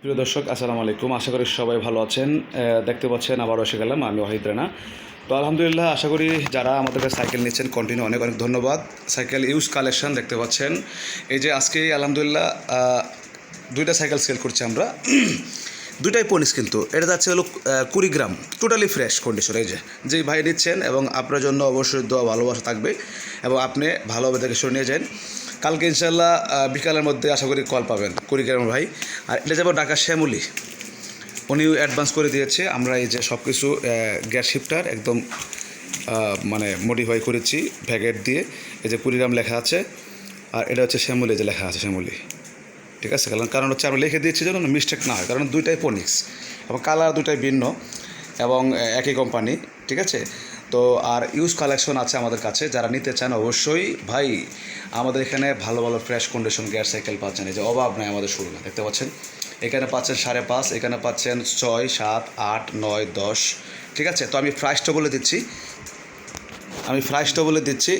প্রিয় দর্শক আসসালামু আলাইকুম। আশা করি সবাই ভালো আছেন। দেখতে পাচ্ছেন আবারও এসে গেলাম, আমি ওয়াহিদ রানা। তো আলহামদুলিল্লাহ, আশা করি যারা আমাদের কাছে সাইকেল নিচ্ছেন কন্টিনিউ অনেক অনেক ধন্যবাদ। সাইকেল ইউজ কালেকশন দেখতে পাচ্ছেন। এই যে আজকে আলহামদুলিল্লাহ দুইটা সাইকেল সেল করছি আমরা। দুইটাই পনিস, কিন্তু এটা যাচ্ছে হলো 20 গ্রাম, টোটালি ফ্রেশ কন্ডিশন। এই যেই ভাই নিচ্ছেন এবং আপনার জন্য অবশ্যই দোয়া ভালোবাসা থাকবে এবং আপনি ভালোভাবে দেখে শুনে নিয়ে যান। কালকে ইনশাল্লাহ বিকালের মধ্যে আশা করি কল পাবেন 20 গ্রাম ভাই। আর এটা যাবো ঢাকা শ্যামলী, উনিও অ্যাডভান্স করে দিয়েছে। আমরা এই যে সব কিছু গ্যাস শিফটার একদম মানে মডিফাই করেছি ভ্যাগেট দিয়ে। এই যে 20 গ্রাম লেখা আছে, আর এটা হচ্ছে শ্যামলী, যে লেখা আছে শ্যামলী, ঠিক আছে। কারণ হচ্ছে আমরা লিখে দিয়েছি যেন মিস্টেক না হয়, কারণ দুইটাই পনিক্স এবং কালার দুইটাই ভিন্ন এবং একই কোম্পানি, ঠিক আছে। তো আর ইউজ কালেকশন আছে আমাদের কাছে, যারা নিতে চান অবশ্যই ভাই আমাদের এখানে ভালো ভালো ফ্রেশ কন্ডিশন গিয়ার সাইকেল পাচ্ছেন। এই যে অভাব নাই আমাদের শোরুমে, দেখতে পাচ্ছেন। এখানে পাচ্ছেন 5.5, এখানে পাচ্ছেন 6, 7, 8, 9, 10, ঠিক আছে। তো আমি প্রাইসটা বলে দিচ্ছি।